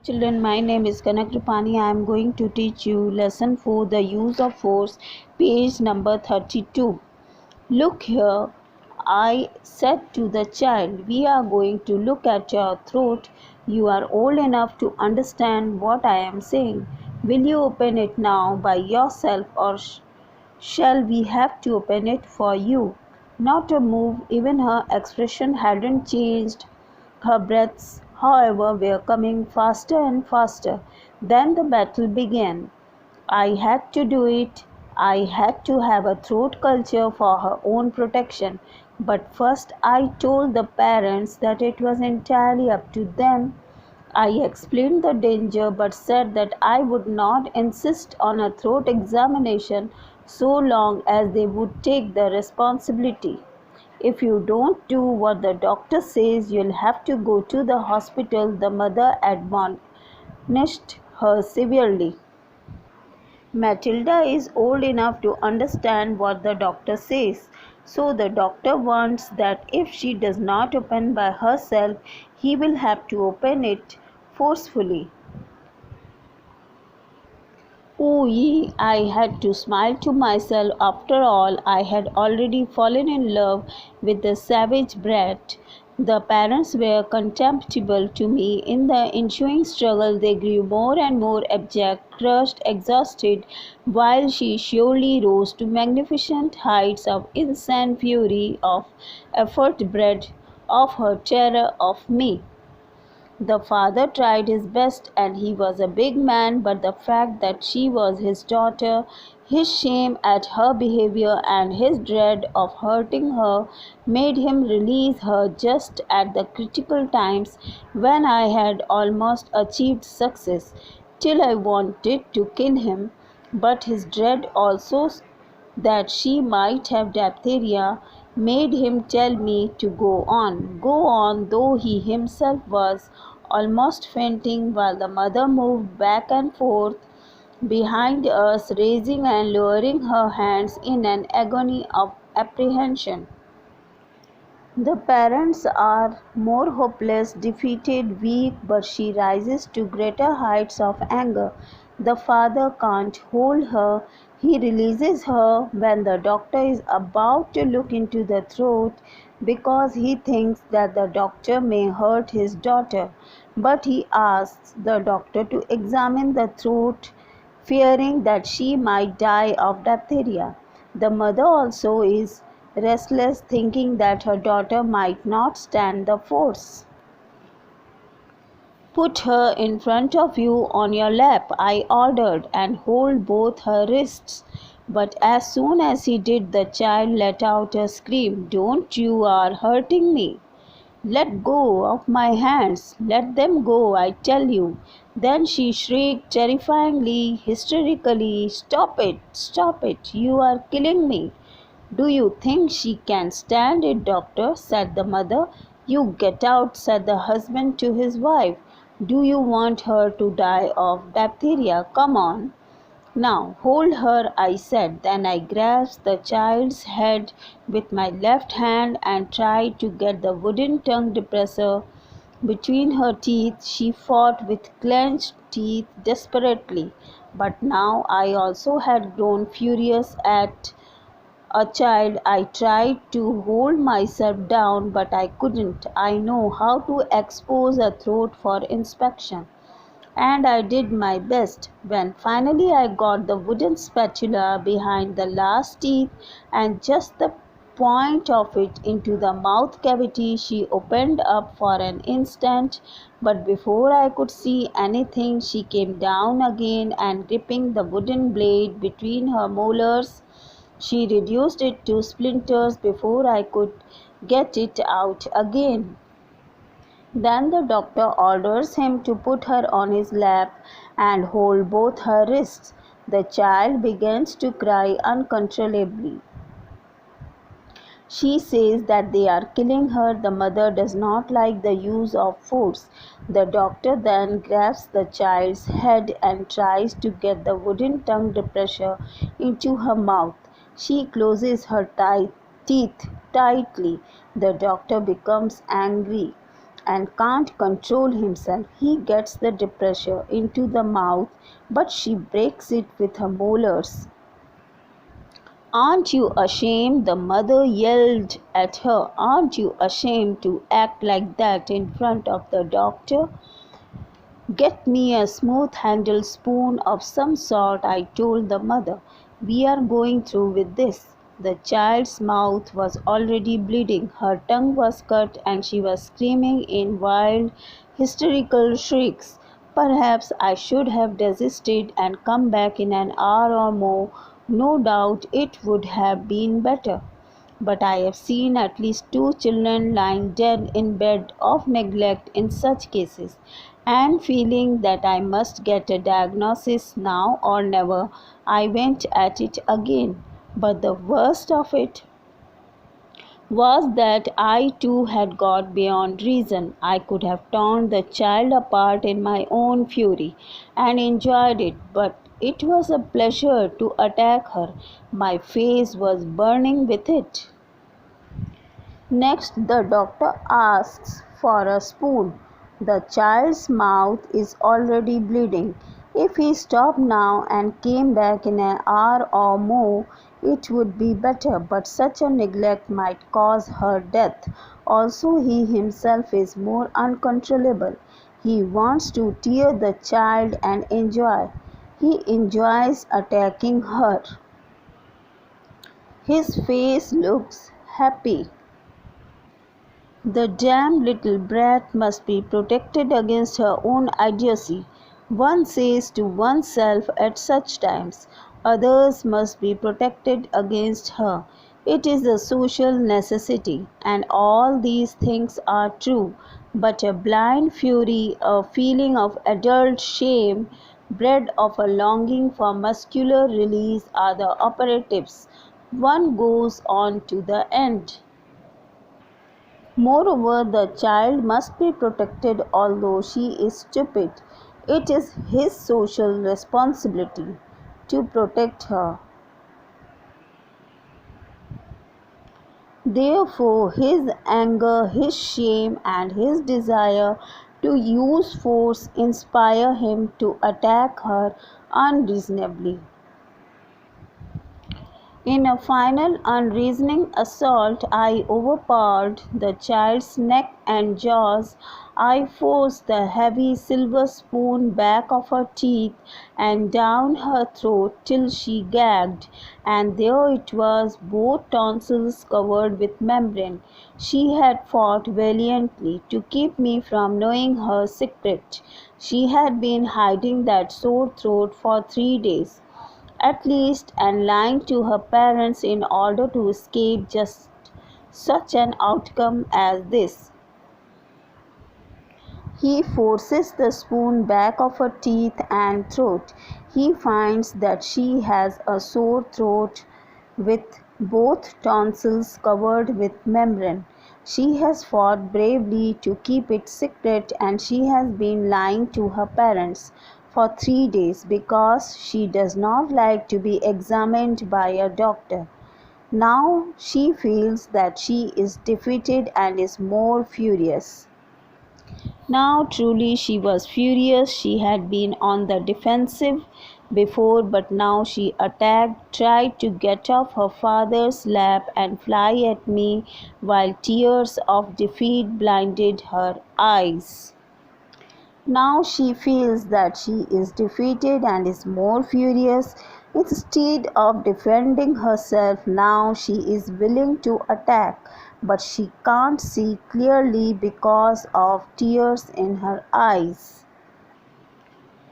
Children, my name is Kanak Rupani. I am going to teach you lesson 4, the use of force, page number 32. Look here, I said to the child, we are going to look at your throat. You are old enough to understand what I am saying. Will you open it now by yourself, or shall we have to open it for you? Not a move, even her expression hadn't changed. Her breaths, however, were coming faster and faster. Then the battle began. I had to do it. I had to have a throat culture for her own protection. But first I told the parents that it was entirely up to them. I explained the danger but said that I would not insist on a throat examination so long as they would take the responsibility. If you don't do what the doctor says, you'll have to go to the hospital, the mother admonished her severely. Matilda is old enough to understand what the doctor says. So the doctor wants that if she does not open by herself, he will have to open it forcefully. Ooh, I had to smile to myself. After all, I had already fallen in love with the savage brat. The parents were contemptible to me. In the ensuing struggle, they grew more and more abject, crushed, exhausted, while she surely rose to magnificent heights of insane fury, of effort bred of her terror of me. The father tried his best, and he was a big man, but the fact that she was his daughter, his shame at her behavior, and his dread of hurting her made him release her just at the critical times when I had almost achieved success, till I wanted to kill him. But his dread also that she might have diphtheria made him tell me to go on, though he himself was almost fainting while the mother moved back and forth behind us, raising and lowering her hands in an agony of apprehension. The parents are more hopeless, defeated, weak, but she rises to greater heights of anger. The father can't hold her. He releases her when the doctor is about to look into the throat because he thinks that the doctor may hurt his daughter. But he asks the doctor to examine the throat, fearing that she might die of diphtheria. The mother also is restless, thinking that her daughter might not stand the force. Put her in front of you on your lap, I ordered, and hold both her wrists. But as soon as he did, the child let out a scream. Don't, you are hurting me. Let go of my hands. Let them go, I tell you. Then she shrieked terrifyingly, hysterically, Stop it, stop it, you are killing me. Do you think she can stand it, doctor? Said the mother. You get out, said the husband to his wife. Do you want her to die of diphtheria? Come on. Now hold her, I said. Then I grasped the child's head with my left hand and tried to get the wooden tongue depressor between her teeth. She fought with clenched teeth desperately. But now I also had grown furious at a child. I tried to hold myself down, but I couldn't. I know how to expose a throat for inspection, and I did my best. When finally I got the wooden spatula behind the last teeth and just the point of it into the mouth cavity, she opened up for an instant, but before I could see anything, she came down again, and gripping the wooden blade between her molars, she reduced it to splinters before I could get it out again. Then the doctor orders him to put her on his lap and hold both her wrists. The child begins to cry uncontrollably. She says that they are killing her. The mother does not like the use of force. The doctor then grabs the child's head and tries to get the wooden tongue depressor into her mouth. She closes her teeth tightly. The doctor becomes angry. and can't control himself. He gets the dip pressure into the mouth, but she breaks it with her molars. Aren't you ashamed? The mother yelled at her. Aren't you ashamed to act like that in front of the doctor? Get me a smooth-handled spoon of some sort, I told the mother. We are going through with this. The child's mouth was already bleeding, her tongue was cut, and she was screaming in wild, hysterical shrieks. Perhaps I should have desisted and come back in an hour or more. No doubt it would have been better. But I have seen at least 2 children lying dead in bed of neglect in such cases, and feeling that I must get a diagnosis now or never, I went at it again. But the worst of it was that I too had got beyond reason. I could have torn the child apart in my own fury and enjoyed it, but it was a pleasure to attack her. My face was burning with it. Next, the doctor asks for a spoon. The child's mouth is already bleeding. If he stopped now and came back in an hour or more, it would be better, but such a neglect might cause her death. Also, he himself is more uncontrollable. He wants to tear the child and enjoy. He enjoys attacking her. His face looks happy. The damned little brat must be protected against her own idiocy, one says to oneself at such times. Others must be protected against her. It is a social necessity, and all these things are true. But a blind fury, a feeling of adult shame, bred of a longing for muscular release are the operatives. One goes on to the end. Moreover, the child must be protected although she is stupid. It is his social responsibility to protect her. Therefore, his anger, his shame, and his desire to use force inspire him to attack her unreasonably. In a final unreasoning assault, I overpowered the child's neck and jaws. I forced the heavy silver spoon back of her teeth and down her throat till she gagged, and there it was, both tonsils covered with membrane. She had fought valiantly to keep me from knowing her secret. She had been hiding that sore throat for 3 days at least, and lying to her parents in order to escape just such an outcome as this. He forces the spoon back of her teeth and throat. He finds that she has a sore throat with both tonsils covered with membrane. She has fought bravely to keep it secret, and she has been lying to her parents for 3 days because she does not like to be examined by a doctor. Now she feels that she is defeated and is more furious. Now truly she was furious. She had been on the defensive before, but now she attacked, tried to get off her father's lap and fly at me, while tears of defeat blinded her eyes. Now she feels that she is defeated and is more furious. Instead of defending herself, now she is willing to attack, but she can't see clearly because of tears in her eyes.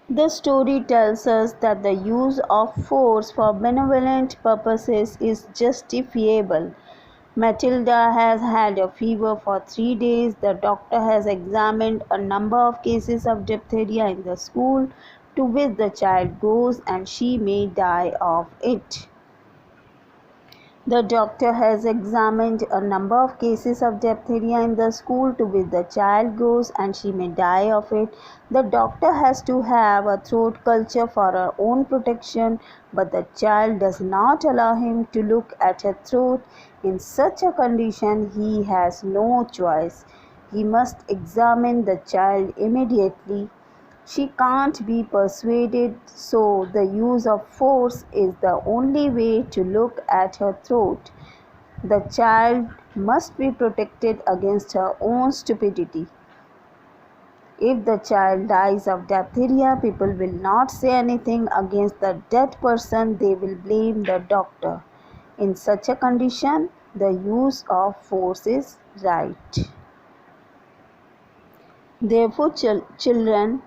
The story tells us that the use of force for benevolent purposes is justifiable. Matilda has had a fever for 3 days. The doctor has examined a number of cases of diphtheria in the school to which the child goes, and she may die of it. The doctor has examined a number of cases of diphtheria in the school to which the child goes, and she may die of it. The doctor has to have a throat culture for her own protection, but the child does not allow him to look at her throat. In such a condition, he has no choice. He must examine the child immediately. She can't be persuaded, so the use of force is the only way to look at her throat. The child must be protected against her own stupidity. If the child dies of diphtheria, people will not say anything against the dead person, they will blame the doctor. In such a condition, the use of force is right. Therefore, children,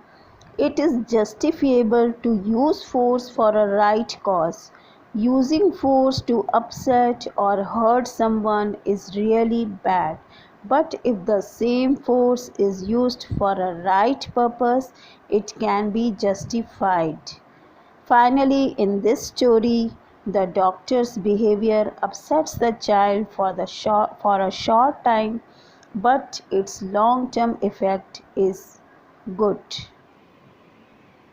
it is justifiable to use force for a right cause. Using force to upset or hurt someone is really bad. But if the same force is used for a right purpose, it can be justified. Finally, in this story, the doctor's behavior upsets the child for a short time, but its long-term effect is good.